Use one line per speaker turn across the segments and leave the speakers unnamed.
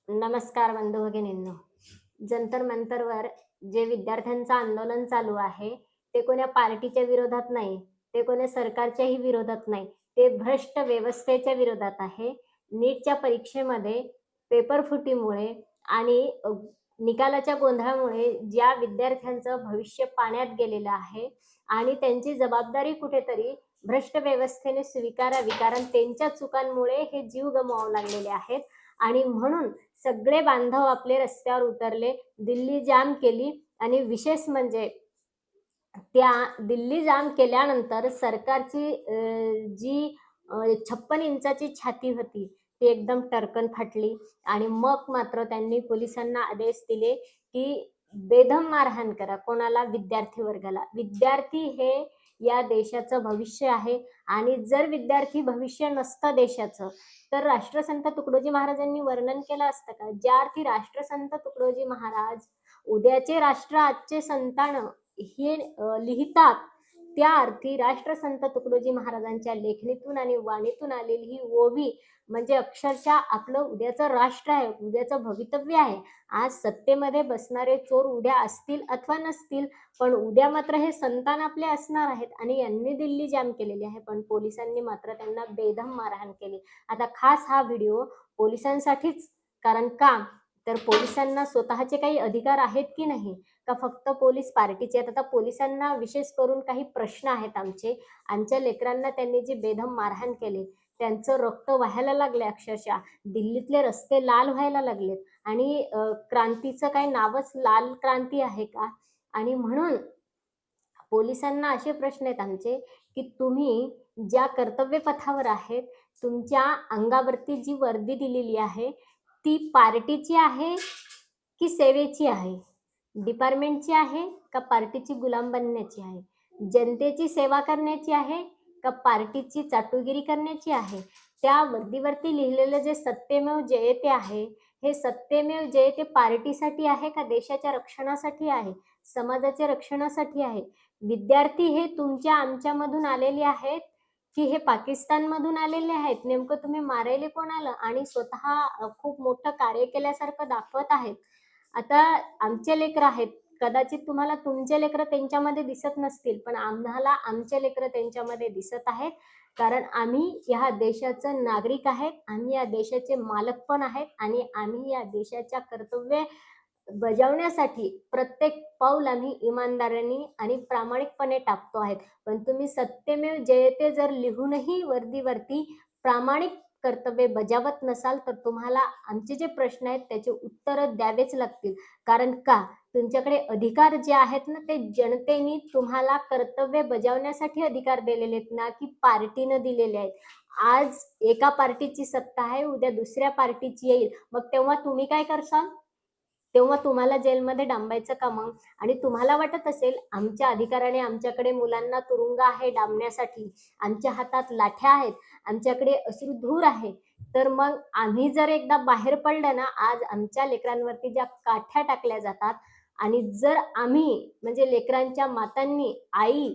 नमस्कार बंधू भगिनींनो. जंतर मंतरवर जे विद्यार्थ्यांचं आंदोलन चालू आहे, ते कोण्या पार्टीच्या विरोधात नाही, ते कोण्या सरकारच्याही विरोधात नाही. ते भ्रष्ट व्यवस्थेच्या विरोधात आहे. नीटच्या परीक्षेमध्ये पेपर फुटीमुळे आणि निकालाच्या गोंधळामुळे ज्या विद्यार्थ्यांचं भविष्य पाण्यात गेलेलं आहे आणि त्यांची जबाबदारी कुठेतरी भ्रष्ट व्यवस्थेने स्वीकारावी, कारण त्यांच्या चुकांमुळे हे जीव गमवावे लागलेले आहेत आणि म्हणून सगळे बांधव आपले रस्त्यावर उतरले, दिल्ली जाम केली आणि विशेष म्हणजे त्या दिल्ली जाम केल्यानंतर सरकारची जी 56 इंचाची छाती होती, ती एकदम टरकन फाटली आणि मग मात्र त्यांनी पोलिसांना आदेश दिले, की बेदम मारहाण करा. कोणाला? विद्यार्थी वर्गाला. विद्यार्थी हे या देशाचं भविष्य आहे आणि जर विद्यार्थी भविष्य नसतं देशाचं, तर राष्ट्रसंत तुकडोजी महाराजांनी वर्णन केलं असतं का? ज्या अर्थी राष्ट्रसंत तुकडोजी महाराज उद्याचे राष्ट्र आजचे संतान हे लिहितात, त्या अर्थी राष्ट्रसंत तुकडोजी महाराजांच्या लेखणीतून आणि वाणीतून आलेली ही ओवी म्हणजे अक्षरशः आपलं उद्याचं राष्ट्र आहे, उद्याचं भवितव्य आहे. आज सत्तेमध्ये बसणारे चोर उद्या असतील अथवा नसतील, पण उद्या मात्र हे संतान आपले असणार आहेत आणि यांनी दिल्ली जाम केलेली आहे. पण पोलिसांनी मात्र त्यांना बेदम मारहाण केली. आता खास हा व्हिडिओ पोलिसांसाठीच, कारण का? तर पोलिसांना स्वतःचे काही अधिकार आहेत की नाही? का फक्त पोलीस पार्टीचे आहेत? आता पोलिसांना विशेष करून काही प्रश्न आहेत आमचे. आमच्या लेकरांना त्यांनी जी बेदम मारहाण केली, त्यांचं रक्त वाहायला लागलंय अक्षरशः. दिल्लीतले रस्ते लाल व्हायला लागलेत आणि क्रांतीचं काही नावच लाल क्रांती आहे का? आणि म्हणून पोलिसांना असे प्रश्न आहेत आमचे, की तुम्ही ज्या कर्तव्य पथावर आहेत, तुमच्या अंगावरती जी वर्दी दिलेली आहे, ती पार्टीची आहे की सेवेची आहे? डिपार्टमेंटची आहे का पार्टीची गुलाम बनण्याची आहे? जनतेची सेवा करण्याची आहे का पार्टीची चाटुगिरी करण्याची आहे? त्या वर्दीवरती लिहिलेलं जे सत्यमेव जयते आहे, हे सत्यमेव जयते पार्टीसाठी आहे का देशाच्या रक्षणासाठी आहे? समाजाच्या रक्षणासाठी आहे? विद्यार्थी हे तुमच्या आमच्यामधून आलेले आहेत, की हे पाकिस्तानमधून आलेले आहेत? नेमकं तुम्ही मारायले कोणाला? आणि स्वतः खूप मोठं कार्य केल्यासारखं दाखवत आहेत. आता आमचे लेकरं आहेत. कदाचित तुम्हाला तुमचे लेकरं त्यांच्यामध्ये दिसत नसतील, पण आम्हाला आमचे लेकरं त्यांच्यामध्ये दिसत आहेत. कारण आम्ही ह्या देशाचं नागरिक आहेत. आम्ही या देशाचे मालक पण आहेत आणि आम्ही या देशाच्या कर्तव्य बजावण्यासाठी प्रत्येक पाऊल आम्ही इमानदारीने आणि प्रामाणिकपणे टाकतो आहेत. पण तुम्ही सत्यमेव जयते जर लिहूनही वर्दीवरती प्रामाणिक कर्तव्य बजावत नसाल, तर तुम्हाला आमचे जे प्रश्न आहेत त्याचे उत्तरं द्यावेच लागतील. कारण का? तुमच्याकडे अधिकार जे आहेत ना, ते जनतेने तुम्हाला कर्तव्य बजावण्यासाठी अधिकार दिलेले आहेत ना, की पार्टीनं दिलेले आहेत. आज एका पार्टीची सत्ता आहे, उद्या दुसऱ्या पार्टीची येईल. मग तेव्हा तुम्ही काय करसाल? तेव्हा तुम्हाला जेलमध्ये डांबायचं का मग? आणि तुम्हाला वाटत असेल आमच्या अधिकाराने आमच्याकडे मुलांना तुरुंग आहे डांबण्यासाठी, आमच्या हातात लाठ्या आहेत, आमच्याकडे अश्रुधूर आहे. तर मग आम्ही जर एकदा बाहेर पडलं ना, आज आमच्या लेकरांवरती ज्या काठ्या टाकल्या जातात आणि जर आम्ही म्हणजे लेकरांच्या मातांनी, आई,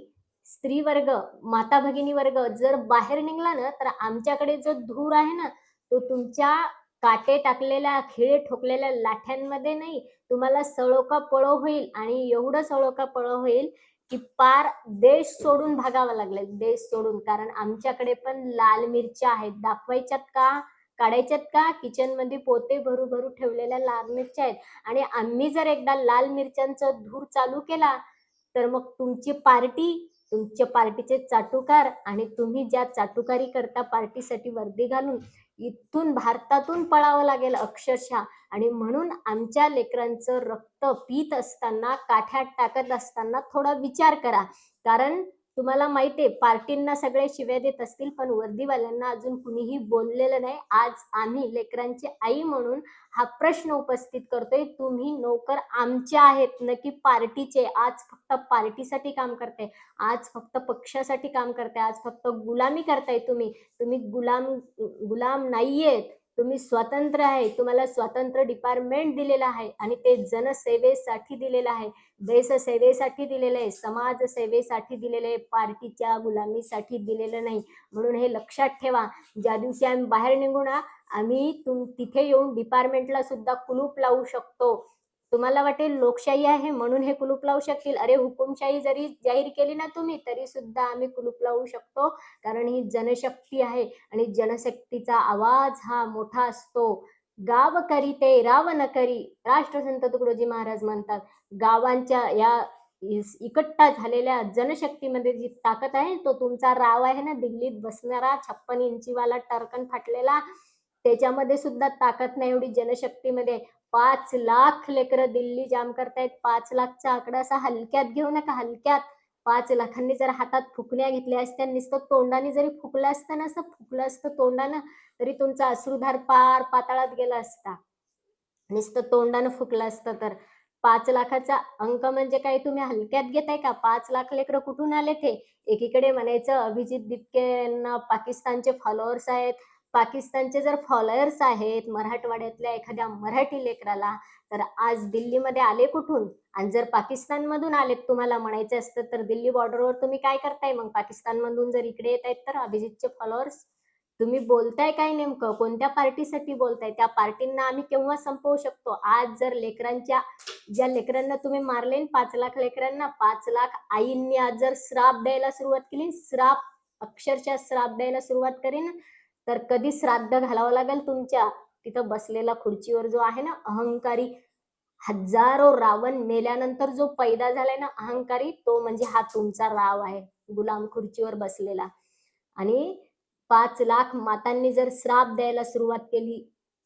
स्त्री वर्ग, माता भगिनी वर्ग जर बाहेर निघाला ना, तर आमच्याकडे जो धूर आहे ना, तो तुमच्या काटे टाकलेल्या, खिळे ठोकलेल्या लाठ्यांमध्ये नाही, तुम्हाला सळो का पळो होईल आणि एवढं सळो का पळो होईल, की पार देश सोडून भागावं लागेल, देश सोडून. कारण आमच्याकडे पण लाल मिरच्या आहेत. दाखवायच्यात का? काढायच्यात का? किचनमध्ये पोते भरू-भरू ठेवलेल्या लाल मिरच्या आहेत आणि आम्ही जर एकदा लाल मिरच्यांचा धूर चालू केला, तर मग तुमची पार्टी, तुमच्या पार्टीचे चाटुकार आणि तुम्ही ज्या चाटुकारी करता पार्टीसाठी वर्दी घालून, इथून भारतातून पळावं लागेल अक्षरशः. आणि म्हणून आमच्या लेकरांचं रक्त पीत असताना, काठ्यात टाकत असताना थोडा विचार करा. कारण तुम्हाला माहिती आहे पार्टींना सगळे शिव्या देत असतील, पण वर्दीवाल्यांना अजून कुणीही बोललेलं नाही. आज आम्ही लेकरांची आई म्हणून हा प्रश्न उपस्थित करतोय. तुम्ही नोकर आमचे आहेत, न की पार्टीचे. आज फक्त पार्टीसाठी काम करताय, आज फक्त पक्षासाठी काम करताय, आज फक्त गुलामी करताय तुम्ही. तुम्ही गुलाम गुलाम नाहीयेत. तुम्ही स्वतंत्र आहे. तुम्हाला स्वतंत्र डिपार्टमेंट दिलेलं आहे आणि ते जनसेवेसाठी दिलेलं आहे, देशसेवेसाठी दिलेलं आहे, समाजसेवेसाठी दिलेलं आहे, पार्टीच्या गुलामीसाठी दिलेलं नाही. म्हणून हे लक्षात ठेवा. ज्या दिवशी आम्ही बाहेर निघू ना, आम्ही तिथे येऊन डिपार्टमेंटला सुद्धा कुलूप लावू शकतो. तुम्हाला वाटेल लोकशाही आहे म्हणून हे कुलूप लावू शकतील. अरे हुकुमशाही जरी जाहीर केली ना तुम्ही, तरी सुद्धा आम्ही कुलूप लावू शकतो. कारण ही जनशक्ती आहे आणि जनशक्तीचा आवाज हा मोठा असतो. गाव करीते राव न करी, राष्ट्रसंत तुकडोजी महाराज म्हणतात. गावांच्या या इकट्ठा झालेल्या जनशक्तीमध्ये जी ताकद आहे, तो तुमचा राव आहे ना दिल्लीत बसणारा 56 इंचीवाला टरकन फाटलेला, त्याच्यामध्ये सुद्धा ताकद नाही एवढी जनशक्तीमध्ये. 5,00,000 लेकरं दिल्ली जाम करतायत. 5,00,000चा आकडा असा हलक्यात घेऊ नका, हलक्यात. 5,00,000नी जर हातात फुकण्या घेतल्या असत्या, नुसतं तोंडाने जरी फुकलं असतं ना, असं फुकलं असतं तोंडानं, तरी तुमचा अश्रुधार पार पाताळात गेला असता. नुसतं तोंडानं फुकलं असतं तर. 5,00,000चा अंक म्हणजे काय तुम्ही हलक्यात घेताय का? 5,00,000 लेकरं कुठून आले ते? एकीकडे म्हणायचं अभिजित दिपकेंना पाकिस्तानचे फॉलोअर्स आहेत. पाकिस्तानचे जर फॉलोअर्स आहेत मराठवाड्यातल्या एखाद्या मराठी लेकराला, तर आज दिल्लीमध्ये आले कुठून? आणि जर पाकिस्तानमधून आलेत तुम्हाला म्हणायचं असतं, तर दिल्ली बॉर्डरवर तुम्ही काय करताय मग? पाकिस्तानमधून जर इकडे येतायत तर अभिजितचे फॉलोअर्स? तुम्ही बोलताय काय नेमकं? कोणत्या पार्टीसाठी बोलताय? त्या पार्टींना आम्ही केव्हा संपवू शकतो? आज जर ज्या लेकरांना तुम्ही मारले 5,00,000 लेकरांना, 5,00,000 आईंनी आज जर श्राप द्यायला सुरुवात केली, अक्षरशः श्राप द्यायला सुरुवात करीन, तर कधी श्राद्ध घालावं लागेल तुमच्या तिथं बसलेला खुर्चीवर जो आहे ना अहंकारी, हजारो रावण मेल्यानंतर जो पैदा झालाय ना अहंकारी, तो म्हणजे हा तुमचा राव आहे, गुलाम खुर्चीवर बसलेला. आणि 5,00,000 मातांनी जर श्राप द्यायला सुरुवात केली,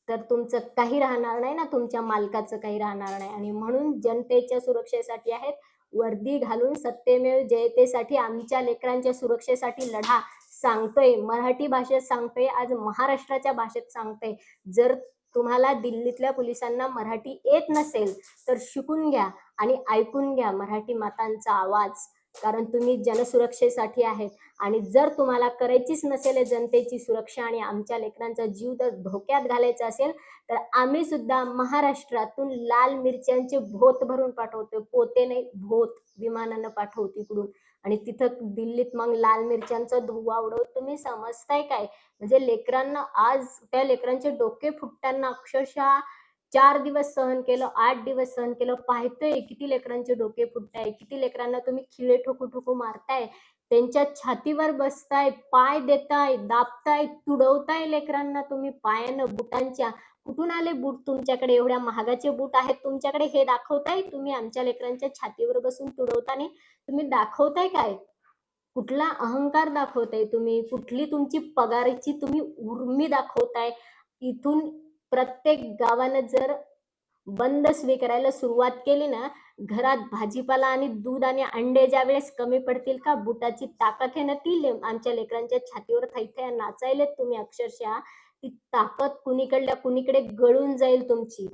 तर तुमचं काही राहणार नाही ना, तुमच्या मालकाचं काही राहणार नाही. आणि म्हणून जनतेच्या सुरक्षेसाठी आहेत. वर्दी घालून सत्यमेव जयतेसाठी आमच्या लेकरांच्या सुरक्षेसाठी लढा. सांगतोय, मराठी भाषेत सांगतोय, आज महाराष्ट्राच्या भाषेत सांगतोय. जर तुम्हाला दिल्लीतल्या पोलिसांना मराठी येत नसेल, तर शिकून घ्या आणि ऐकून घ्या मराठी मातांचा आवाज. कारण तुम्ही जनसुरक्षेसाठी आहेत. आणि जर तुम्हाला करायचीच नसेल जनतेची सुरक्षा आणि आमच्या लेकरांचा जीव जर धोक्यात घालायचा असेल, तर आम्ही सुद्धा महाराष्ट्रातून लाल मिरच्यांचे भोत भरून पाठवतो. पोते नाही, भोत विमानानं पाठवू तिकडून. आणि तिथं दिल्लीत मग लाल मिरच्यांचा धुव्वा उडवतो. तुम्ही समजताय काय? म्हणजे लेकरांना आज त्या लेकरांचे डोके फुटताना अक्षरशः 4 दिवस सहन केलं, 8 दिवस सहन केलं. पाहतोय किती लेकरांचे डोके फुटताय, किती लेकरांना तुम्ही खिळे ठोकू-ठोकू मारताय. त्यांच्या छातीवर बसताय, पाय देताय, दाबताय, तुडवताय लेकरांना तुम्ही पायानं बुटांच्या. कुठून आले बूट तुमच्याकडे? एवढ्या महागाचे बूट आहेत तुमच्याकडे, हे दाखवताय तुम्ही आमच्या लेकरांच्या छातीवर बसून तुडवताना? तुम्ही दाखवताय काय? कुठला अहंकार दाखवताय तुम्ही? कुठली तुमची पगाराची तुम्ही उर्मी दाखवताय? इथून प्रत्येक गावानं जर बंद स्वीकारायला सुरुवात केली ना, घरात भाजीपाला आणि दूध आणि अंडे ज्यावेळेस कमी पडतील का, बुटाची ताकद आहे ना ती आमच्या लेकरांच्या छातीवर थैथया नाचायलेत तुम्ही अक्षरशः. ती ताकद कुणीकडल्या कुणीकडे गळून जाईल तुमची.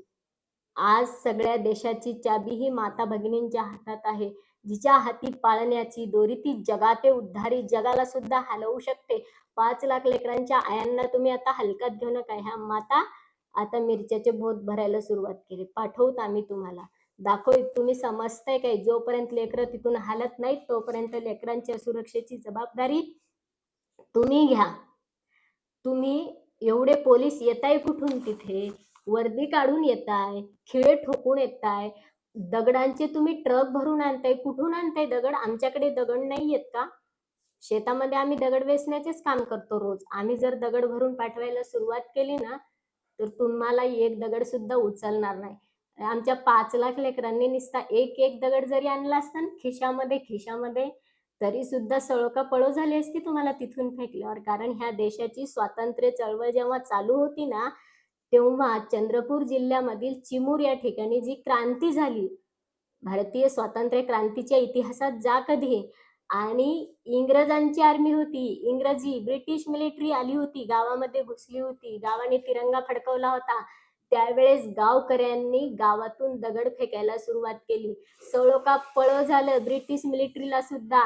आज सगळ्या देशाची चाबी ही माता भगिनींच्या हातात आहे. जिच्या हाती पाळण्याची दोरी ती जगाते उद्धारी, जगाला सुद्धा हलवू शकते. 5,00,000 लेकरांच्या आयांना तुम्ही आता हलक्यात घेऊ नका. ह्या माता आता मिरच्याचे भोत भरायला सुरुवात केली. पाठवूत आम्ही तुम्हाला. दाखवू तुम्ही समजताय काय? जोपर्यंत लेकरं तिथून हालत नाहीत, तोपर्यंत लेकरांच्या सुरक्षेची जबाबदारी तुम्ही घ्या. तुम्ही एवढे पोलीस येताय कुठून तिथे? वर्दी काढून येताय, खिळे ठोकून येताय, दगडांचे तुम्ही ट्रक भरून आणताय. कुठून आणताय दगड? आमच्याकडे दगड नाही आहेत का? शेतामध्ये आम्ही दगड वेचण्याचेच काम करतो रोज. आम्ही जर दगड भरून पाठवायला सुरुवात केली ना, तर तुम्हाला एक दगड सुद्धा उचलणार नाही. आमच्या 5,00,000 लेकरांनी नुसता एक दगड जरी आणला असता ना खिशामध्ये, तरी सुद्धा सळोका-पळो झाली असती तुम्हाला तिथून फेकल्यावर. कारण ह्या देशाची स्वातंत्र्य चळवळ जेव्हा चालू होती ना, तेव्हा चंद्रपूर जिल्ह्यामधील चिमूर या ठिकाणी जी क्रांती झाली, भारतीय स्वातंत्र्य क्रांतीच्या इतिहासात जा कधी. आणि इंग्रजांची आर्मी होती, ब्रिटिश मिलिटरी आली होती, गावामध्ये घुसली होती, गावाने तिरंगा फडकवला होता. त्यावेळेस गावकऱ्यांनी गावातून दगड फेकायला सुरुवात केली. सळोका पळो झालं ब्रिटिश मिलिटरीला सुद्धा.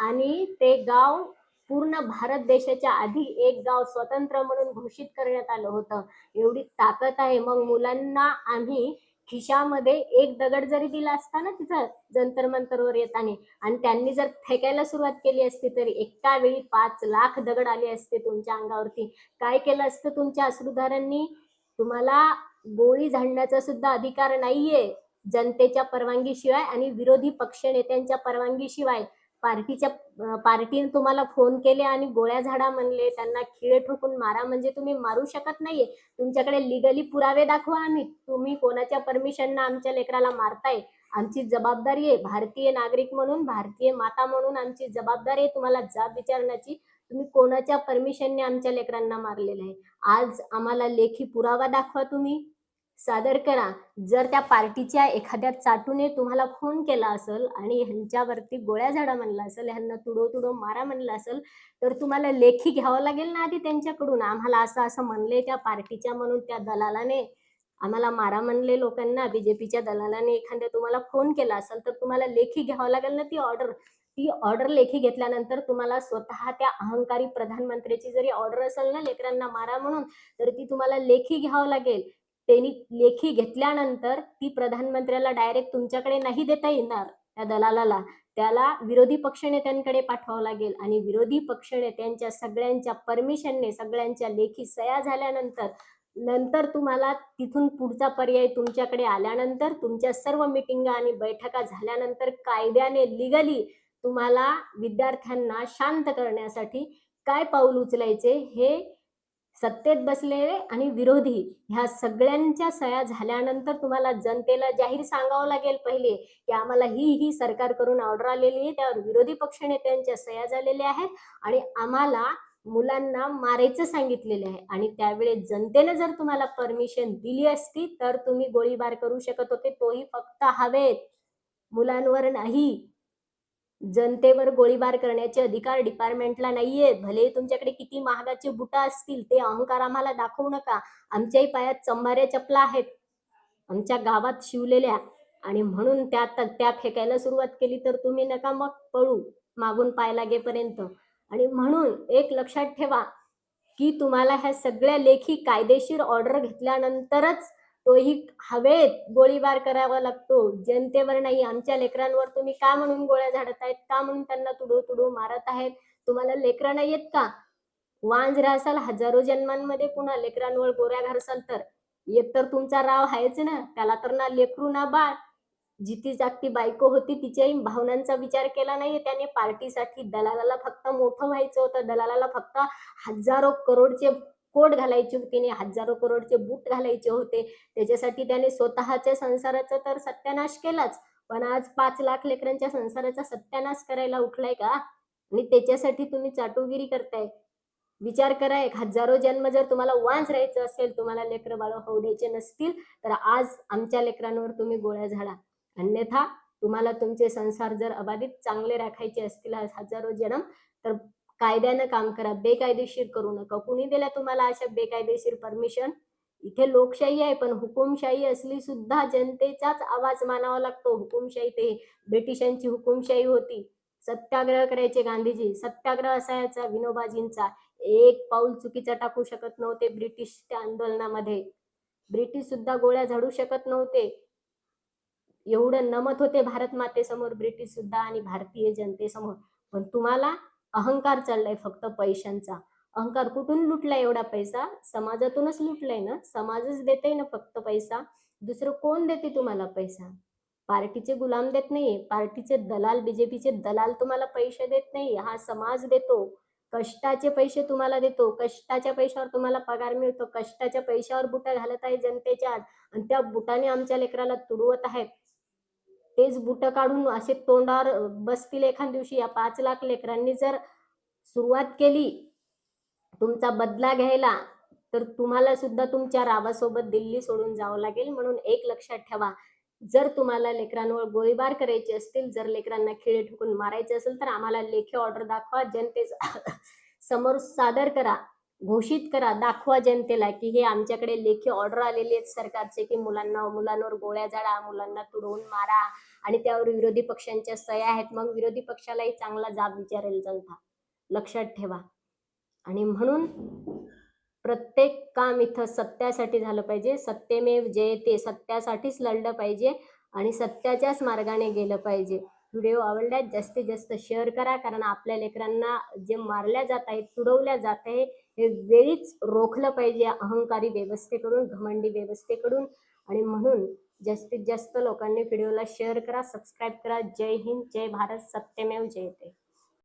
आणि ते गाव पूर्ण भारत देशाच्या आधी एक गाव स्वतंत्र म्हणून घोषित करण्यात आलं होतं. एवढी ताकद आहे. मग मुलांना आम्ही खिशामध्ये एक दगड जरी दिला असता ना तिथं जंतर मंतरवर येताना, आणि त्यांनी जर फेकायला सुरुवात केली असती तरी एका वेळी 5 लाख दगड आले असते तुमच्या अंगावरती. काय केलं असतं तुमच्या अश्रुधारांनी? तुम्हाला गोळी झाडण्याचा सुद्धा अधिकार नाहीये जनतेच्या परवानगीशिवाय आणि विरोधी पक्षनेत्यांच्या परवानगीशिवाय. पार्टीने तुम्हाला फोन केले आणि गोळ्या झाडा म्हणले, त्यांना खिळे ठोकून मारा म्हणजे तुम्ही मारू शकत नाहीये. तुमच्याकडे लीगली पुरावे दाखवा. आम्ही तुम्ही कोणाच्या परमिशननं आमच्या लेकराला मारताय? आमची जबाबदारी आहे, भारतीय नागरिक म्हणून, भारतीय माता म्हणून आमची जबाबदारी आहे तुम्हाला जाब विचारण्याची. तुम्ही कोणाच्या परमिशनने आमच्या लेकरांना मारलेलं आहे? आज आम्हाला लेखी पुरावा दाखवा, तुम्ही सादर करा. जर त्या पार्टीच्या एखाद्या चाटूने तुम्हाला फोन केला असेल आणि ह्यांच्यावरती गोळ्या झाडा म्हणलं असेल, ह्यांना तुडो तुडो मारा म्हणलं असेल, तर तुम्हाला लेखी घ्यावं लागेल ना आधी त्यांच्याकडून. आम्हाला असं असं म्हणले त्या पार्टीच्या म्हणून त्या दलालाने, आम्हाला मारा म्हणले लोकांना, बीजेपीच्या दलालाने एखाद्या तुम्हाला फोन केला असेल, तर तुम्हाला लेखी घ्यावं लागेल ना ती ऑर्डर. ती ऑर्डर लेखी घेतल्यानंतर तुम्हाला स्वतः त्या अहंकारी प्रधानमंत्र्याची जरी ऑर्डर असेल ना लेकरांना मारा म्हणून, तर ती तुम्हाला लेखी घ्यावं लागेल. त्यांनी लेखी घेतल्यानंतर ती प्रधानमंत्र्याला डायरेक्ट तुमच्याकडे नाही देता येणार त्या दलालाला. त्याला विरोधी पक्षनेत्यांकडे पाठवावं लागेल आणि विरोधी पक्षनेत्यांच्या सगळ्यांच्या परमिशनने, सगळ्यांच्या लेखी सह्या झाल्यानंतर, नंतर तुम्हाला तिथून पुढचा पर्याय तुमच्याकडे आल्यानंतर, तुमच्या सर्व मीटिंगा आणि बैठका झाल्यानंतर कायद्याने, लीगली तुम्हाला विद्यार्थ्यांना शांत करण्यासाठी काय पाऊल उचलायचे हे सत्तेत बसलेले आणि विरोधी ह्या सगळ्यांच्या सह्या झाल्यानंतर तुम्हाला जनतेला जाहीर सांगावं लागेल पहिले, की आम्हाला ही सरकार करून ऑर्डर आलेली आहे, त्यावर विरोधी पक्षनेत्यांच्या सह्या झालेल्या आहेत आणि आम्हाला मुलांना मारायचं सांगितलेलं आहे. आणि त्यावेळेस जनतेनं जर तुम्हाला परमिशन दिली असती तर तुम्ही गोळीबार करू शकत होते, तोही फक्त हवेत, मुलांवर नाही. जनतेवर गोळीबार करण्याचे अधिकार डिपार्टमेंटला नाहीये. भले तुमच्याकडे किती महागाचे बुट असतील, ते अहंकार आम्हाला दाखवू नका. आमच्याही पायात चंबाऱ्या चपला आहेत, आमच्या गावात शिवलेल्या, आणि म्हणून त्या फेकायला सुरुवात केली तर तुम्ही नका मग पळू मागून पाय लागेपर्यंत. आणि म्हणून एक लक्षात ठेवा, की तुम्हाला ह्या सगळ्या लेखी कायदेशीर ऑर्डर घेतल्यानंतरच तोही हवेत गोळीबार करावा लागतो, जनतेवर नाही. आमच्या लेकरांवर तुम्ही का म्हणून गोळ्या झाडत आहेत? का म्हणून त्यांना तुडू तुडू मारत आहेत? तुम्हाला लेकरं नाहीयेत का? वांज राहसाल हजारो जन्मांमध्ये, पुन्हा लेकरांवर गोळ्या घालसाल तर एक तर तुमचा राव आहेच ना, त्याला तर ना लेकरू ना बाळ. जिती जागती बायको होती तिच्याही भावनांचा विचार केला नाहीये त्याने पार्टीसाठी. दलालाला फक्त मोठं व्हायचं होतं, दलालाला फक्त हजारो करोडचे कोट घालायचे होते आणि हजारो करोडचे बूट घालायचे होते. त्याच्यासाठी त्याने स्वतःच्या संसाराचा तर सत्यानाश केलाच, पण आज 5 लाख लेकरांच्या संसाराचा सत्यानाश करायला उठलाय का? आणि त्याच्यासाठी तुम्ही चाटुगिरी करताय. विचार करा, एक हजारो जन्म जर तुम्हाला वांज राहायचं असेल, तुम्हाला लेकरं बाळ होऊ द्यायचे नसतील, तर आज आमच्या लेकरांवर तुम्ही गोळ्या झाडा. अन्यथा तुम्हाला तुमचे संसार जर अबाधित चांगले राखायचे असतील हजारो जन्म, तर कायद्यानं काम करा, बेकायदेशीर करू नका. कुणी दिल्या तुम्हाला अशा बेकायदेशीर परमिशन? इथे लोकशाही आहे, पण हुकुमशाही असली सुद्धा जनतेचाच आवाज मानावा लागतो. हुकुमशाही ते ब्रिटिशांची हुकुमशाही होती. सत्याग्रह करायचे गांधीजी, सत्याग्रह असायचा विनोबाजींचा. एक पाऊल चुकीचं टाकू शकत नव्हते ब्रिटिश त्या आंदोलनामध्ये. ब्रिटिश सुद्धा गोळ्या झाडू शकत नव्हते. एवढं नमत होते भारत मातेसमोर ब्रिटिश सुद्धा आणि भारतीय जनतेसमोर. पण तुम्हाला अहंकार चाललाय फक्त पैशांचा. अहंकार कुठून लुटलाय एवढा पैसा? समाजातूनच लुटलाय ना. समाजच देते ना फक्त पैसा. दुसरं कोण देते तुम्हाला पैसा? पार्टीचे गुलाम देत नाही, पार्टीचे दलाल, बीजेपीचे दलाल तुम्हाला पैसे देत नाही, हा समाज देतो. कष्टाचे पैसे तुम्हाला देतो, कष्टाच्या पैशावर तुम्हाला पगार मिळतो, कष्टाच्या पैशावर बुटं घालत आहे जनतेच्या आणि त्या बुटाने आमच्या लेकराला तुडवत आहेत. तेच बुट काढून असे तोंडावर बसतील एखाद दिवशी. या 5 लाख लेकरांनी जर सुरुवात केली तुमचा बदला घ्यायला, तर तुम्हाला सुद्धा तुमच्या रावासोबत दिल्ली सोडून जावं लागेल. म्हणून एक लक्षात ठेवा, जर तुम्हाला लेकरांवर गोळीबार करायचे असतील, जर लेकरांना खिळे ठोकून मारायचे असेल, तर आम्हाला लेखी ऑर्डर दाखवा, जनतेच्या समोर सादर करा, घोषित करा, दाखवा जनतेला, की हे आमच्याकडे लेखी ऑर्डर आलेली आहेत सरकारचे, की मुलांवर गोळ्या झाडा, मुलांना तुडवून मारा, आणि त्यावर विरोधी पक्षांच्या सह्या आहेत. मग विरोधी पक्षालाही चांगला जाब विचारेल जनता. लक्षात ठेवा. आणि म्हणून प्रत्येक काम इथं सत्यासाठी झालं पाहिजे. सत्यमेव जयते, सत्यासाठीच लढलं पाहिजे आणि सत्याच्याच मार्गाने गेलं पाहिजे. व्हिडिओ आवडल्यास जास्तीत जास्त शेअर करा, कारण आपल्या लेकरांना जे मारल्या जात आहे, तुडवल्या जात आहे, हे वेळीच रोखलं पाहिजे अहंकारी व्यवस्थेकडून, घमंडी व्यवस्थेकडून. आणि म्हणून जास्तीत जास्त लोकांनी व्हिडिओला शेअर करा, सबस्क्राईब करा. जय हिंद, जय भारत, सत्यमेव जयते.